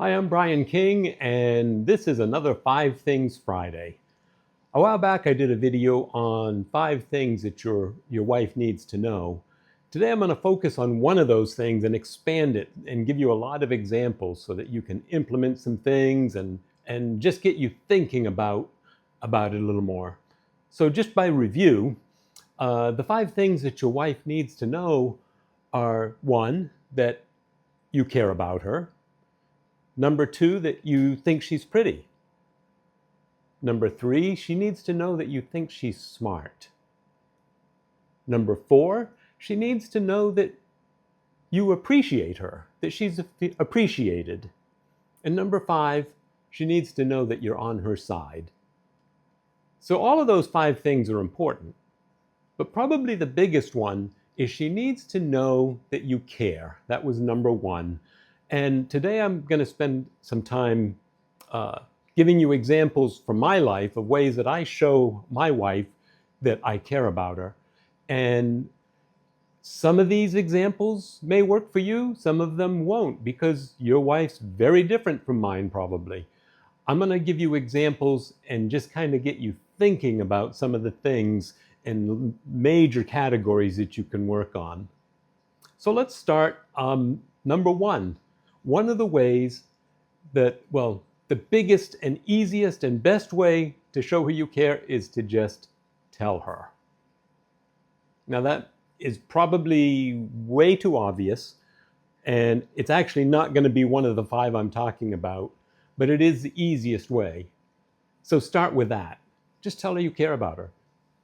Hi, I'm Brian King, and this is another Five Things Friday. A while back, I did a video on 5 things that your wife needs to know. Today, I'm going to focus on one of those things and expand it and give you a lot of examples so that you can implement some things and just get you thinking about it a little more. So, just by review, the 5 things that your wife needs to know are: one, that you care about her. Number 2, that you think she's pretty. Number 3, she needs to know that you think she's smart. Number 4, she needs to know that you appreciate her, that she's appreciated. And number 5, she needs to know that you're on her side. So all of those 5 things are important, but probably the biggest one is she needs to know that you care. That was number 1. And today I'm going to spend some time giving you examples from my life of ways that I show my wife that I care about her. And some of these examples may work for you, some of them won't, because your wife's very different from mine probably. I'm going to give you examples and just kind of get you thinking about some of the things and major categories that you can work on. So let's start. Number 1, one of the ways that, well, the biggest and easiest and best way to show her you care is to just tell her. Now, that is probably way too obvious, and it's actually not going to be one of the 5 I'm talking about, but it is the easiest way. So start with that. Just tell her you care about her.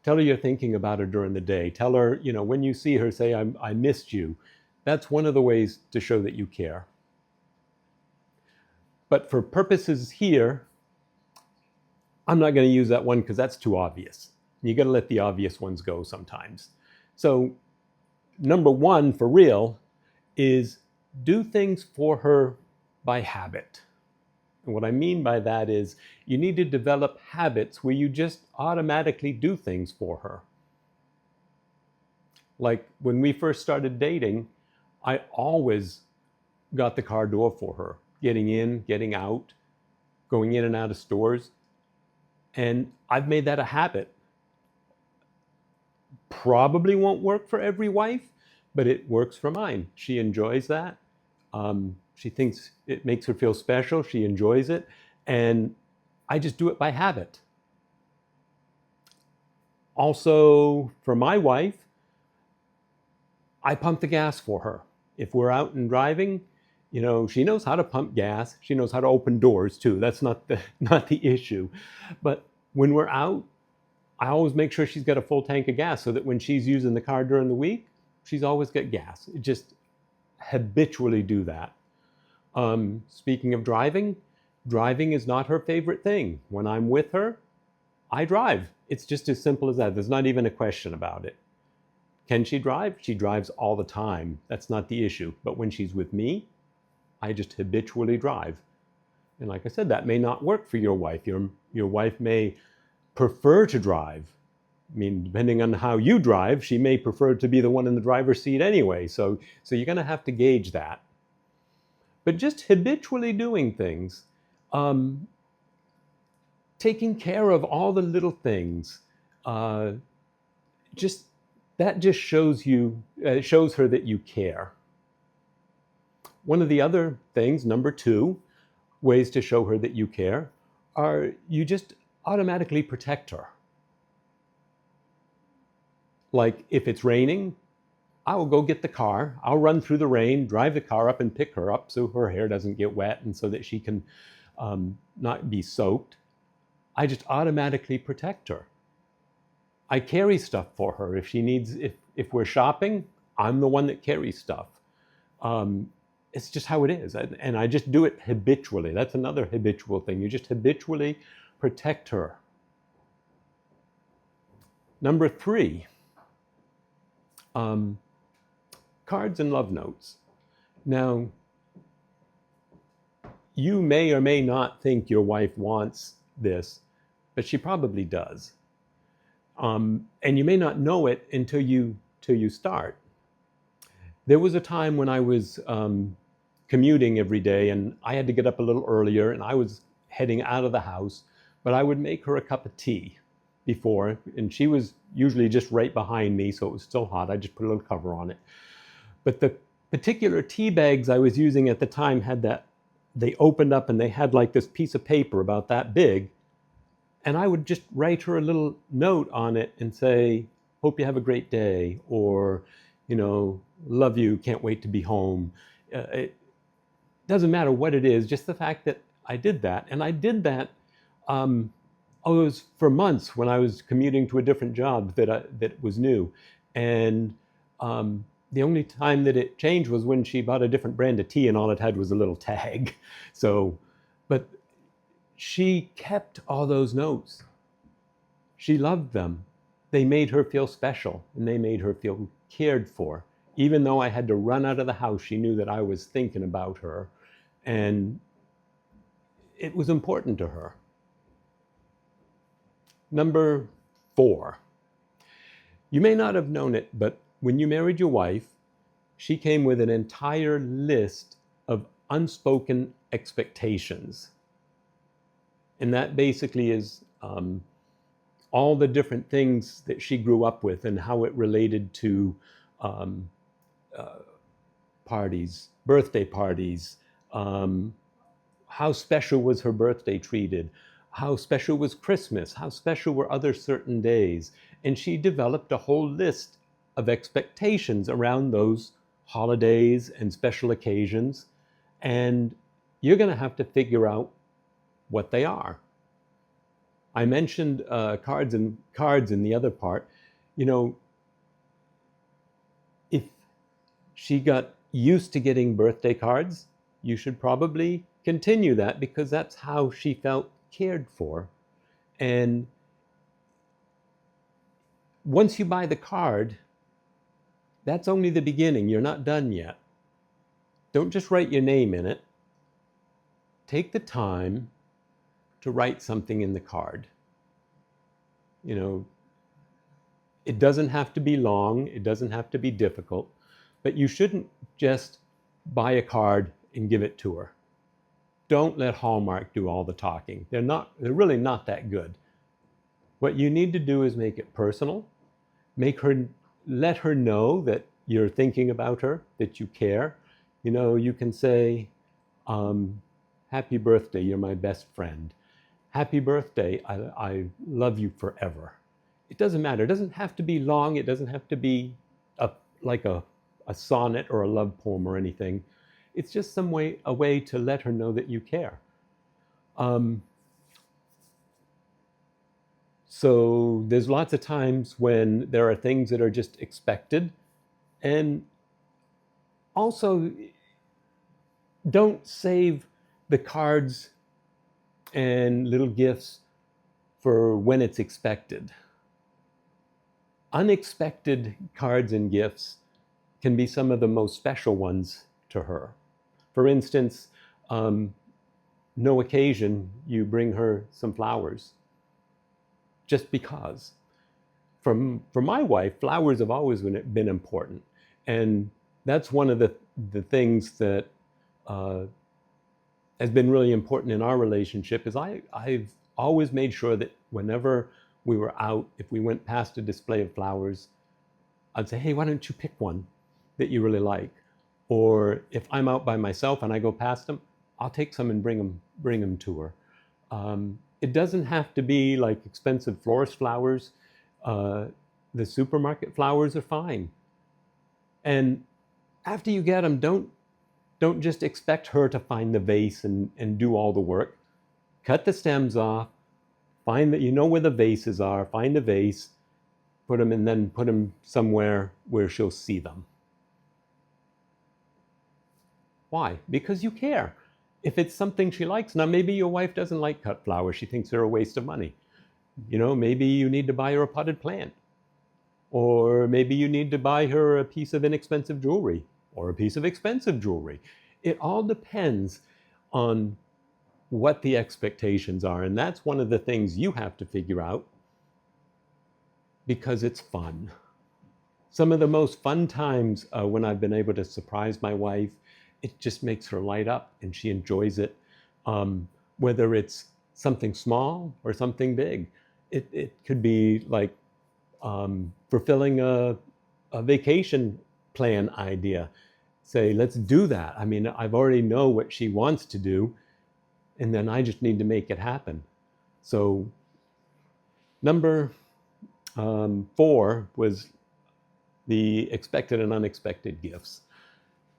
Tell her you're thinking about her during the day. Tell her, when you see her, say, I missed you. That's one of the ways to show that you care. But for purposes here, I'm not going to use that one because that's too obvious. You got to let the obvious ones go sometimes. So number 1 for real is do things for her by habit. And what I mean by that is you need to develop habits where you just automatically do things for her. Like when we first started dating, I always got the car door for her, getting in, getting out, going in and out of stores. And I've made that a habit. Probably won't work for every wife, but it works for mine. She enjoys that. She thinks it makes her feel special. She enjoys it. And I just do it by habit. Also, for my wife, I pump the gas for her. If we're out and driving, she knows how to pump gas. She knows how to open doors too. That's not the issue. But when we're out, I always make sure she's got a full tank of gas so that when she's using the car during the week, she's always got gas. Just habitually do that. Speaking of driving is not her favorite thing. When I'm with her, I drive. It's just as simple as that. There's not even a question about it. Can she drive? She drives all the time. That's not the issue. But when she's with me, I just habitually drive. And like I said, that may not work for your wife. Your wife may prefer to drive. I mean, depending on how you drive, she may prefer to be the one in the driver's seat anyway. So you're going to have to gauge that. But just habitually doing things, taking care of all the little things, that just shows her that you care. One of the other things, number 2, ways to show her that you care, are you just automatically protect her. Like if it's raining, I will go get the car. I'll run through the rain, drive the car up and pick her up so her hair doesn't get wet and so that she can not be soaked. I just automatically protect her. I carry stuff for her. If she needs, if we're shopping, I'm the one that carries stuff. It's just how it is. And I just do it habitually. That's another habitual thing. You just habitually protect her. Number 3, cards and love notes. Now, you may or may not think your wife wants this, but she probably does. And you may not know it until you start. There was a time when I was commuting every day and I had to get up a little earlier and I was heading out of the house, but I would make her a cup of tea before, and she was usually just right behind me, so it was still hot. I just put a little cover on it. But the particular tea bags I was using at the time had that, they opened up and they had like this piece of paper about that big, and I would just write her a little note on it and say, hope you have a great day, or, love you, can't wait to be home. It doesn't matter what it is, just the fact that I did that. And I did that, it was for months when I was commuting to a different job that was new. And the only time that it changed was when she bought a different brand of tea and all it had was a little tag. So, but she kept all those notes. She loved them. They made her feel special and they made her feel cared for. Even though I had to run out of the house, she knew that I was thinking about her and it was important to her. Number 4. You may not have known it, but when you married your wife, she came with an entire list of unspoken expectations. And that basically is all the different things that she grew up with and how it related to parties, birthday parties, how special was her birthday treated, how special was Christmas, how special were other certain days. And she developed a whole list of expectations around those holidays and special occasions. And you're going to have to figure out what they are. I mentioned cards in the other part. If she got used to getting birthday cards, you should probably continue that because that's how she felt cared for. And once you buy the card, that's only the beginning. You're not done yet. Don't just write your name in it. Take the time to write something in the card. It doesn't have to be long. It doesn't have to be difficult. But you shouldn't just buy a card and give it to her. Don't let Hallmark do all the talking. They're really not that good. What you need to do is make it personal. Let her know that you're thinking about her, that you care. You can say, happy birthday, you're my best friend. Happy birthday, I love you forever. It doesn't matter. It doesn't have to be long. It doesn't have to be like a sonnet or a love poem or anything. It's just a way to let her know that you care. So there's lots of times when there are things that are just expected. And also, don't save the cards and little gifts for when it's expected. Unexpected cards and gifts can be some of the most special ones to her. For instance, no occasion, you bring her some flowers just because. For my wife, flowers have always been important. And that's one of the things that has been really important in our relationship is I've always made sure that whenever we were out, if we went past a display of flowers, I'd say, hey, why don't you pick one that you really like? Or if I'm out by myself and I go past them, I'll take some and bring them to her. It doesn't have to be like expensive florist flowers. The supermarket flowers are fine. And after you get them, don't just expect her to find the vase and do all the work. Cut the stems off, find that you know where the vases are, find the vase, put them somewhere where she'll see them. Why? Because you care. If it's something she likes, now maybe your wife doesn't like cut flowers, she thinks they're a waste of money. Maybe you need to buy her a potted plant. Or maybe you need to buy her a piece of inexpensive jewelry or a piece of expensive jewelry. It all depends on what the expectations are. And that's one of the things you have to figure out because it's fun. Some of the most fun times when I've been able to surprise my wife it just makes her light up and she enjoys it. Whether it's something small or something big. It could be like fulfilling a vacation plan idea. Say, let's do that. I mean, I've already know what she wants to do, and then I just need to make it happen. So number 4 was the expected and unexpected gifts.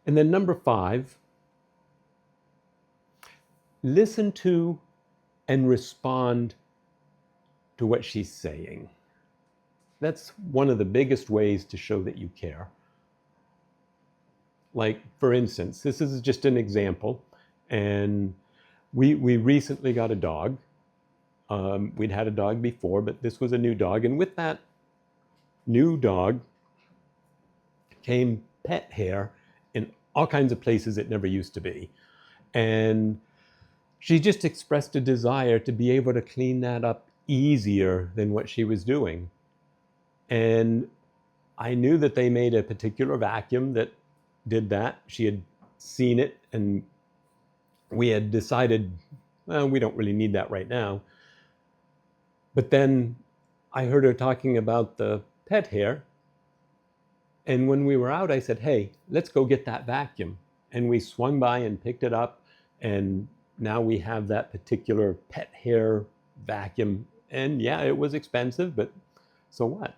And then number 5, listen to and respond to what she's saying. That's one of the biggest ways to show that you care. Like, for instance, this is just an example, and we recently got a dog. We'd had a dog before, but this was a new dog, and with that new dog came pet hair in all kinds of places it never used to be. And she just expressed a desire to be able to clean that up easier than what she was doing. And I knew that they made a particular vacuum that did that. She had seen it, and we had decided, well, we don't really need that right now. But then I heard her talking about the pet hair. And when we were out, I said, hey, let's go get that vacuum. And we swung by and picked it up. And now we have that particular pet hair vacuum. And yeah, it was expensive, but so what?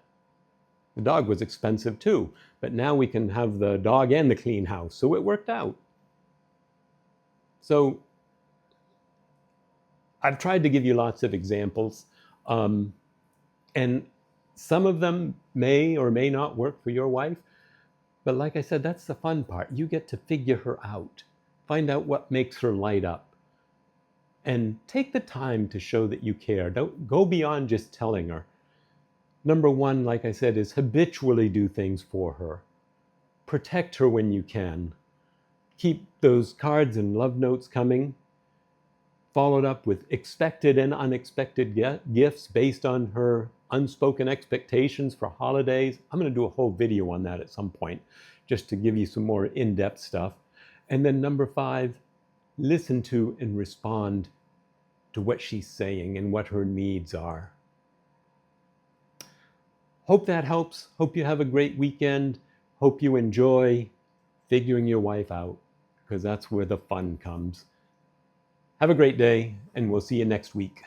The dog was expensive too. But now we can have the dog and the clean house. So it worked out. So I've tried to give you lots of examples. And some of them may or may not work for your wife. But like I said, that's the fun part. You get to figure her out. Find out what makes her light up. And take the time to show that you care. Don't go beyond just telling her. Number 1, like I said, is habitually do things for her. Protect her when you can. Keep those cards and love notes coming. Followed up with expected and unexpected gifts based on her unspoken expectations for holidays. I'm going to do a whole video on that at some point, just to give you some more in-depth stuff. And then number 5, listen to and respond to what she's saying and what her needs are. Hope that helps. Hope you have a great weekend. Hope you enjoy figuring your wife out, because that's where the fun comes. Have a great day, and we'll see you next week.